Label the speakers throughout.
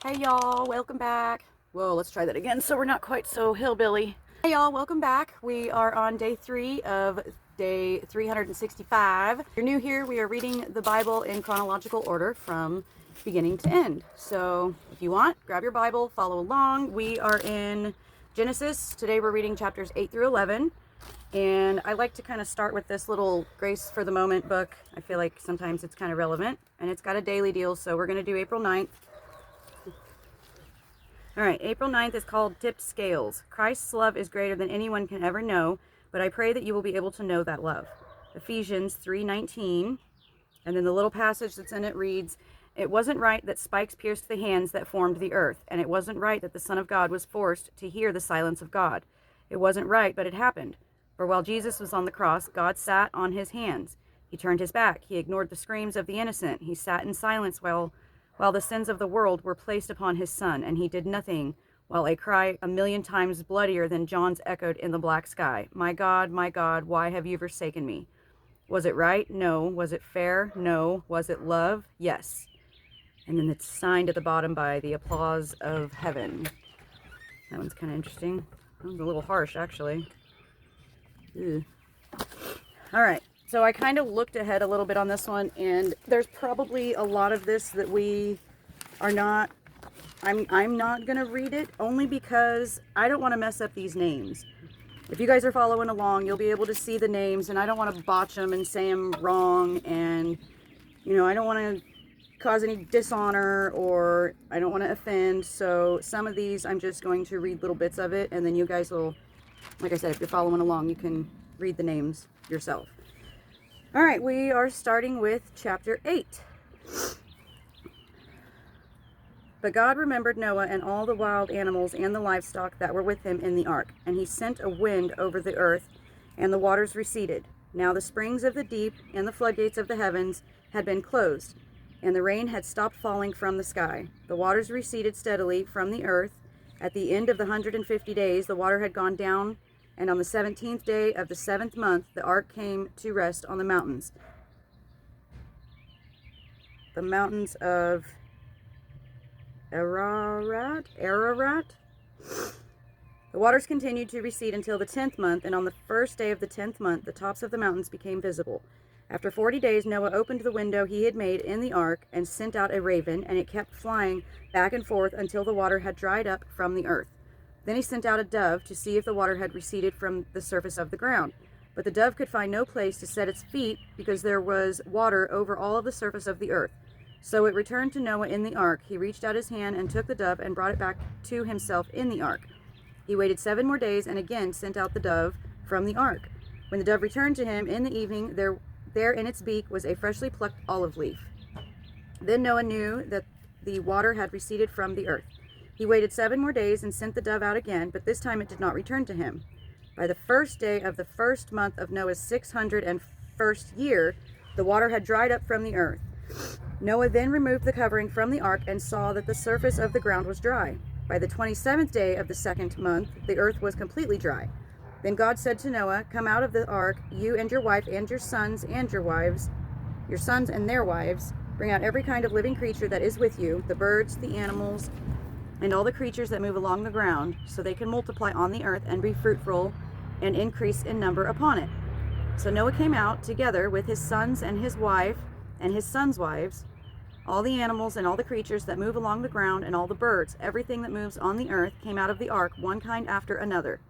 Speaker 1: Hey y'all, welcome back. Whoa, let's try that again so we're not quite so hillbilly. Hey y'all, welcome back. We are on day 3 of day 365. If you're new here, we are reading the Bible in chronological order from beginning to end. So if you want, grab your Bible, follow along. We are in Genesis. Today we're reading chapters 8 through 11. And I like to kind of start with this little Grace for the Moment book. I feel like sometimes it's kind of relevant. And it's got a daily deal, so we're going to do April 9th. All right, April 9th is called Tipped Scales. Christ's love is greater than anyone can ever know, but I pray that you will be able to know that love. Ephesians 3:19, and then the little passage that's in it reads, "It wasn't right that spikes pierced the hands that formed the earth, and it wasn't right that the Son of God was forced to hear the silence of God. It wasn't right, but it happened. For while Jesus was on the cross, God sat on his hands. He turned his back. He ignored the screams of the innocent. He sat in silence while the sins of the world were placed upon his Son, and he did nothing, while a cry a million times bloodier than John's echoed in the black sky. My God, why have you forsaken me? Was it right? No. Was it fair? No. Was it love? Yes." And then it's signed at the bottom by the applause of heaven. That one's kind of interesting. That one's a little harsh, actually. Ew. All right. So I kind of looked ahead a little bit on this one, and there's probably a lot of this that we are not, I'm not going to read it, only because I don't want to mess up these names. If you guys are following along, you'll be able to see the names, and I don't want to botch them and say them wrong, and, I don't want to cause any dishonor, or I don't want to offend, so some of these I'm just going to read little bits of it, and then you guys will, like I said, if you're following along, you can read the names yourself. All right, we are starting with chapter 8. But God remembered Noah and all the wild animals and the livestock that were with him in the ark, and he sent a wind over the earth, and the waters receded. Now the springs of the deep and the floodgates of the heavens had been closed, and the rain had stopped falling from the sky. The waters receded steadily from the earth. At the end of the 150 days, the water had gone down, and on the 17th day of the 7th month, the ark came to rest on the mountains. The mountains of Ararat. The waters continued to recede until the 10th month, and on the first day of the 10th month, the tops of the mountains became visible. After 40 days, Noah opened the window he had made in the ark and sent out a raven, and it kept flying back and forth until the water had dried up from the earth. Then he sent out a dove to see if the water had receded from the surface of the ground. But the dove could find no place to set its feet because there was water over all of the surface of the earth. So it returned to Noah in the ark. He reached out his hand and took the dove and brought it back to himself in the ark. He waited 7 more days and again sent out the dove from the ark. When the dove returned to him in the evening, there in its beak was a freshly plucked olive leaf. Then Noah knew that the water had receded from the earth. He waited 7 more days and sent the dove out again, but this time it did not return to him. By the first day of the 1st month of Noah's 601st year, the water had dried up from the earth. Noah then removed the covering from the ark and saw that the surface of the ground was dry. By the 27th day of the 2nd month, the earth was completely dry. Then God said to Noah, "Come out of the ark, you and your wife and your sons and your wives, your sons and their wives. Bring out every kind of living creature that is with you, the birds, the animals, and all the creatures that move along the ground, so they can multiply on the earth and be fruitful and increase in number upon it." So Noah came out together with his sons and his wife and his sons' wives, all the animals and all the creatures that move along the ground and all the birds, everything that moves on the earth came out of the ark, one kind after another.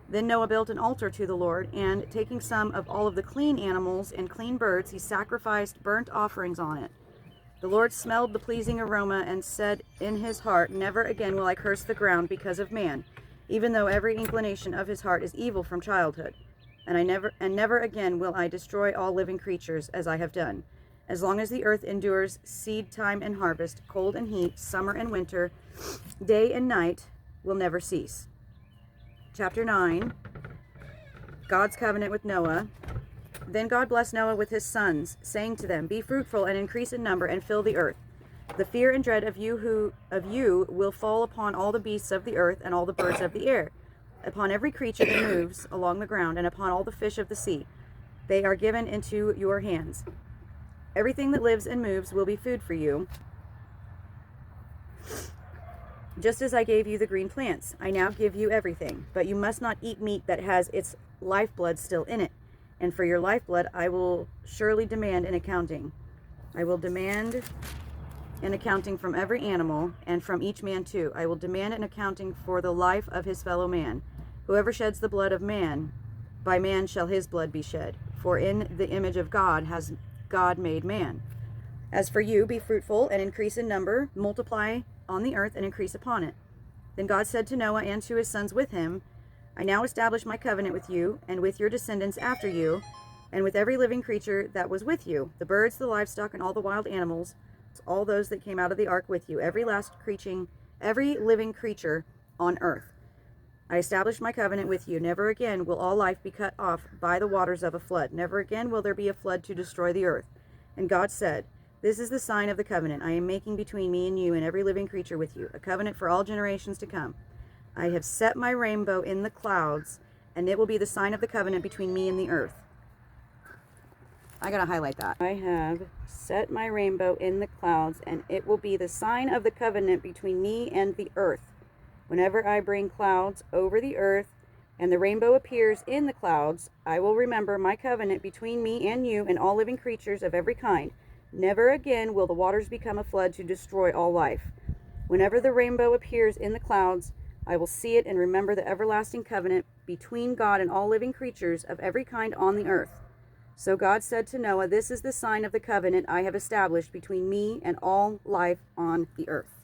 Speaker 1: Then Noah built an altar to the Lord, and taking some of all of the clean animals and clean birds, he sacrificed burnt offerings on it. The Lord smelled the pleasing aroma and said in his heart, "Never again will I curse the ground because of man, even though every inclination of his heart is evil from childhood. And never again will I destroy all living creatures as I have done. As long as the earth endures seed time and harvest, cold and heat, summer and winter, day and night will never cease." Chapter 9, God's covenant with Noah. Then God blessed Noah with his sons, saying to them, "Be fruitful and increase in number and fill the earth. The fear and dread of you will fall upon all the beasts of the earth and all the birds of the air, upon every creature that moves along the ground, and upon all the fish of the sea. They are given into your hands. Everything that lives and moves will be food for you. Just as I gave you the green plants, I now give you everything. But you must not eat meat that has its lifeblood still in it. And for your lifeblood, I will surely demand an accounting. I will demand an accounting from every animal, and from each man too. I will demand an accounting for the life of his fellow man. Whoever sheds the blood of man, by man shall his blood be shed. For in the image of God has God made man. As for you, be fruitful and increase in number, multiply on the earth and increase upon it. Then God said to Noah and to his sons with him, I now establish my covenant with you and with your descendants after you, and with every living creature that was with you, the birds, the livestock, and all the wild animals, all those that came out of the ark with you, every living creature on earth. I establish my covenant with you. Never again will all life be cut off by the waters of a flood. Never again will there be a flood to destroy the earth. And God said, This is the sign of the covenant I am making between me and you and every living creature with you, a covenant for all generations to come. I have set my rainbow in the clouds, and it will be the sign of the covenant between me and the earth. I gotta highlight that. I have set my rainbow in the clouds, and it will be the sign of the covenant between me and the earth. Whenever I bring clouds over the earth, and the rainbow appears in the clouds, I will remember my covenant between me and you and all living creatures of every kind. Never again will the waters become a flood to destroy all life. Whenever the rainbow appears in the clouds, I will see it and remember the everlasting covenant between God and all living creatures of every kind on the earth. So God said to Noah, This is the sign of the covenant I have established between me and all life on the earth.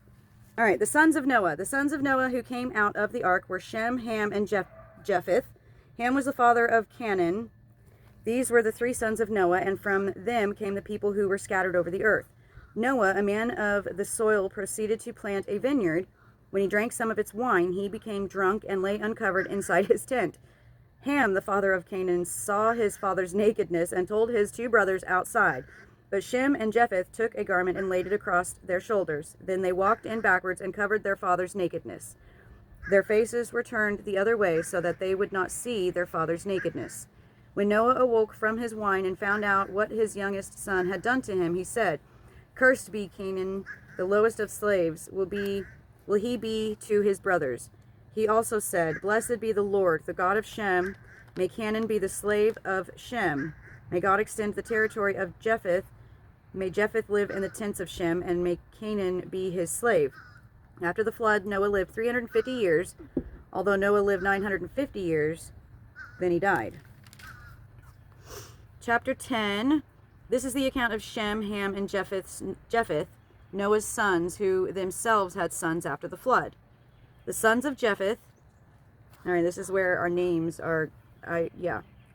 Speaker 1: All right, the sons of Noah. The sons of Noah who came out of the ark were Shem, Ham, and Japheth. Ham was the father of Canaan. These were the three sons of Noah, and from them came the people who were scattered over the earth. Noah, a man of the soil, proceeded to plant a vineyard. When he drank some of its wine, he became drunk and lay uncovered inside his tent. Ham, the father of Canaan, saw his father's nakedness and told his two brothers outside. But Shem and Japheth took a garment and laid it across their shoulders. Then they walked in backwards and covered their father's nakedness. Their faces were turned the other way so that they would not see their father's nakedness. When Noah awoke from his wine and found out what his youngest son had done to him, he said, Cursed be Canaan, the lowest of slaves, will he be to his brothers. He also said, Blessed be the Lord, the God of Shem. May Canaan be the slave of Shem. May God extend the territory of Japheth. May Japheth live in the tents of Shem, and may Canaan be his slave. After the flood, Noah lived 350 years. Although Noah lived 950 years, then he died. Chapter 10. This is the account of Shem, Ham, and Japheth, Noah's sons, who themselves had sons after the flood. The sons of Japheth. All right, this is where our names are.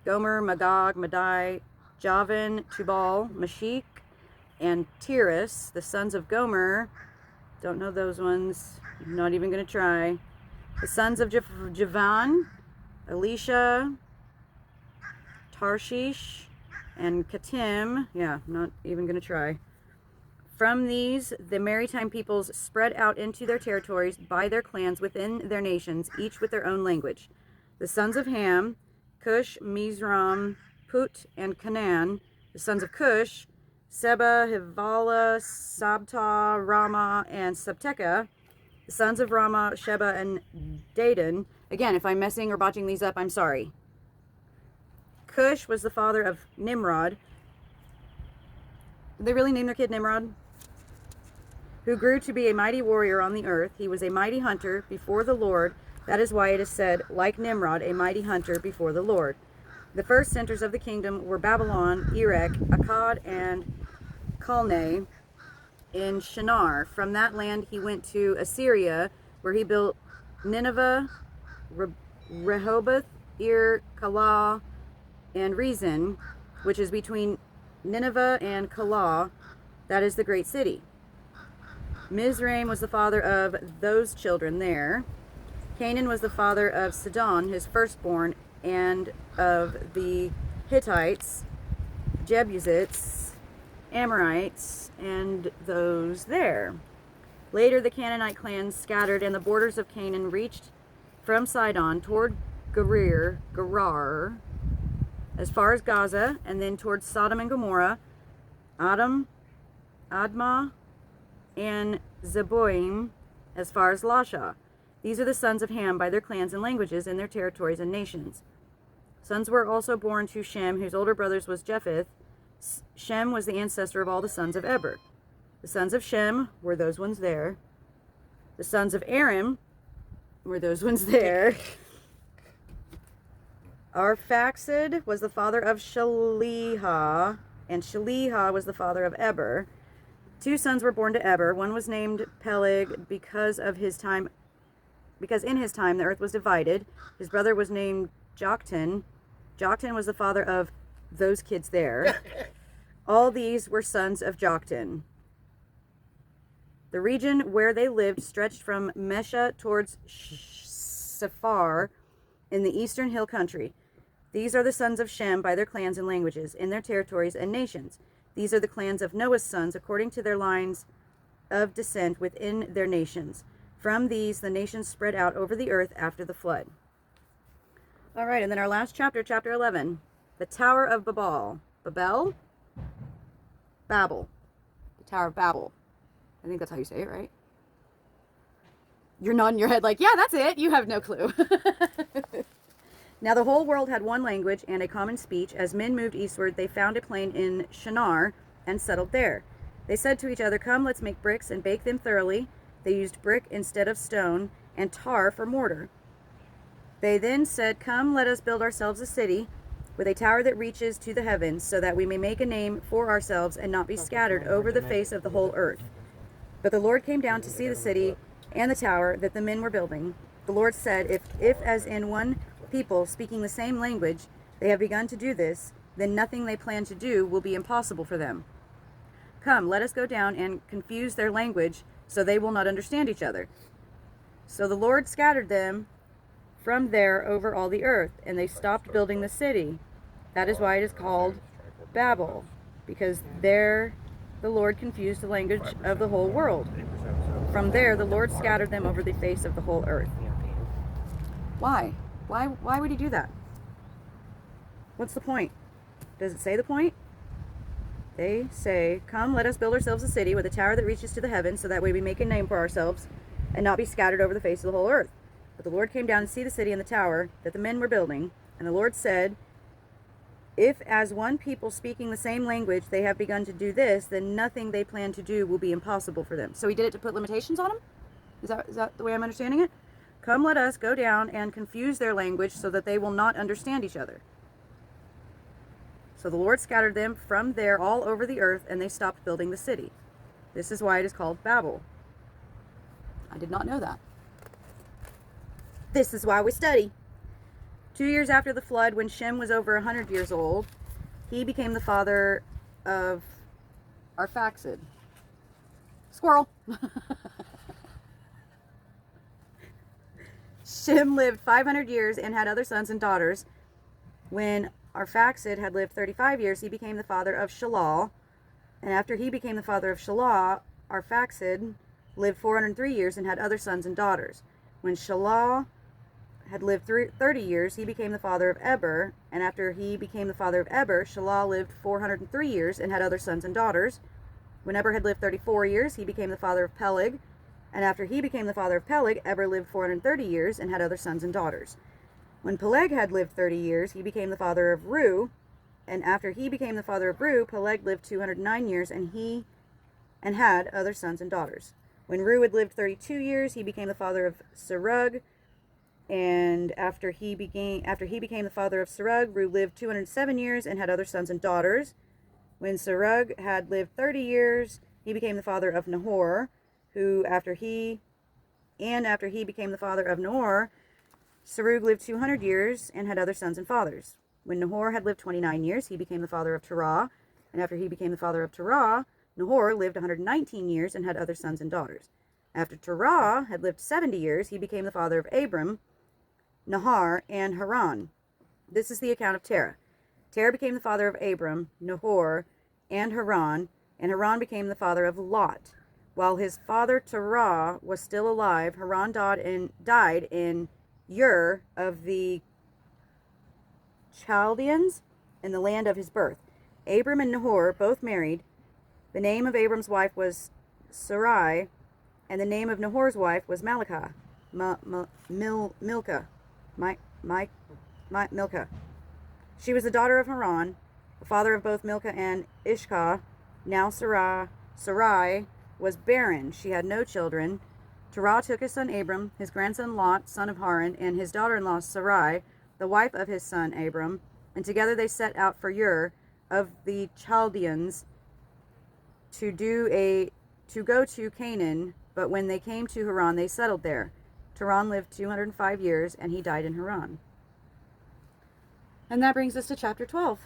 Speaker 1: Gomer, Magog, Madai, Javan, Tubal, Mashik, and Tiras. The sons of Gomer. Don't know those ones. Not even going to try. The sons of Javan, Elisha, Tarshish, and Katim. Yeah, not even going to try. From these, the maritime peoples spread out into their territories by their clans within their nations, each with their own language. The sons of Ham, Cush, Mizraim, Put, and Canaan. The sons of Cush, Seba, Hivala, Sabta, Rama, and Sabteka. The sons of Rama, Sheba, and Dedan. Again, if I'm messing or botching these up, I'm sorry. Cush was the father of Nimrod. Did they really name their kid Nimrod? Who grew to be a mighty warrior on the earth. He was a mighty hunter before the Lord. That is why it is said, like Nimrod, a mighty hunter before the Lord. The first centers of the kingdom were Babylon, Erech, Akkad, and Calneh in Shinar. From that land he went to Assyria, where he built Nineveh, Rehoboth, Calah, and Rezin, which is between Nineveh and Calah. That is the great city. Mizraim was the father of those children there. Canaan was the father of Sidon, his firstborn, and of the Hittites, Jebusites, Amorites, and those there. Later, the Canaanite clans scattered, and the borders of Canaan reached from Sidon toward Gerar, as far as Gaza, and then towards Sodom and Gomorrah, Admah, and Zeboim, as far as Lasha. These are the sons of Ham by their clans and languages in their territories and nations. Sons were also born to Shem, whose older brothers was Japheth. Shem was the ancestor of all the sons of Eber. The sons of Shem were those ones there. The sons of Aram were those ones there. Arphaxad was the father of Shalihah, and Shalihah was the father of Eber. 2 sons were born to Eber. One was named Peleg because in his time the earth was divided. His brother was named Joktan. Joktan was the father of those kids there. All these were sons of Joktan. The region where they lived stretched from Mesha towards Sephar in the eastern hill country. These are the sons of Shem by their clans and languages, in their territories and nations. These are the clans of Noah's sons, according to their lines of descent within their nations. From these, the nations spread out over the earth after the flood. All right, and then our last chapter, chapter 11, the Tower of Babel. Babel? Babel. The Tower of Babel. I think that's how you say it, right? You're nodding your head like, yeah, that's it. You have no clue. Now the whole world had one language and a common speech. As men moved eastward, they found a plain in Shinar and settled there. They said to each other, come, let's make bricks and bake them thoroughly. They used brick instead of stone and tar for mortar. They then said, come, let us build ourselves a city with a tower that reaches to the heavens, so that we may make a name for ourselves and not be scattered over the face of the whole earth. But the Lord came down to see the city and the tower that the men were building. The Lord said, if as in one people speaking the same language they have begun to do this, then nothing they plan to do will be impossible for them. Come, let us go down and confuse their language, so they will not understand each other. So the Lord scattered them from there over all the earth, and they stopped building the city. That is why it is called Babel, because there the Lord confused the language of the whole world. From there the Lord scattered them over the face of the whole earth. Why? Why would he do that? What's the point? Does it say the point? They say, come, let us build ourselves a city with a tower that reaches to the heavens, so that way we make a name for ourselves and not be scattered over the face of the whole earth. But the Lord came down to see the city and the tower that the men were building. And the Lord said, if as one people speaking the same language they have begun to do this, then nothing they plan to do will be impossible for them. So he did it to put limitations on them? Is that the way I'm understanding it? Come, let us go down and confuse their language so that they will not understand each other. So the Lord scattered them from there all over the earth, and they stopped building the city. This is why it is called Babel. I did not know that. This is why we study. 2 years after the flood, when Shem was over 100 years old, he became the father of Arphaxad. Squirrel. Shem lived 500 years and had other sons and daughters. When Arphaxad had lived 35 years, he became the father of Shelah. And after he became the father of Shelah, Arphaxad lived 403 years and had other sons and daughters. When Shelah had lived 30 years, he became the father of Eber. And after he became the father of Eber, Shelah lived 403 years and had other sons and daughters. When Eber had lived 34 years, he became the father of Peleg. And after he became the father of Peleg, Eber lived 430 years and had other sons and daughters. When Peleg had lived 30 years, he became the father of Reu. And after he became the father of Reu, Peleg lived 209 years and had other sons and daughters. When Reu had lived 32 years, he became the father of Serug. And after he became the father of Serug, Reu lived 207 years and had other sons and daughters. When Serug had lived 30 years, he became the father of Nahor, after he became the father of Nahor, Serug lived 200 years and had other sons and fathers. When Nahor had lived 29 years, he became the father of Terah. And after he became the father of Terah, Nahor lived 119 years and had other sons and daughters. After Terah had lived 70 years, he became the father of Abram, Nahar, and Haran. This is the account of Terah. Terah became the father of Abram, Nahor, and Haran became the father of Lot. While his father Terah was still alive, Haran died in Ur of the Chaldeans in the land of his birth. Abram and Nahor both married. The name of Abram's wife was Sarai, And the name of Nahor's wife was Milcah. Milcah. She was the daughter of Haran, the father of both Milcah and Ishkah. Now Sarai was barren. She had no children. Terah took his son Abram, his grandson Lot, son of Haran, and his daughter-in-law Sarai, the wife of his son Abram, and together they set out for Ur of the Chaldeans to go to Canaan. But when they came to Haran, they settled there. Terah lived 205 years, and he died in Haran. And that brings us to chapter 12.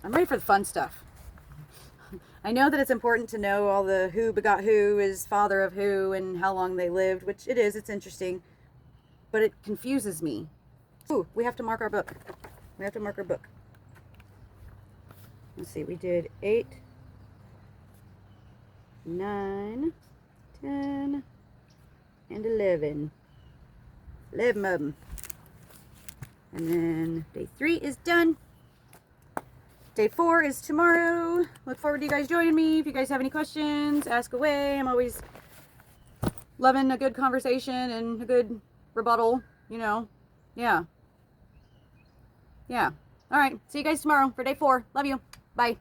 Speaker 1: I'm ready for the fun stuff. I know that it's important to know all the who begot who, is father of who, and how long they lived, which it is. It's interesting. But it confuses me. Ooh, we have to mark our book. We have to mark our book. Let's see, we did 8, 9, 10, and 11. 11 of them. And then day 3 is done. Day 4 is tomorrow. Look forward to you guys joining me. If you guys have any questions, ask away. I'm always loving a good conversation and a good rebuttal, you know. Yeah. All right. See you guys tomorrow for day 4. Love you. Bye.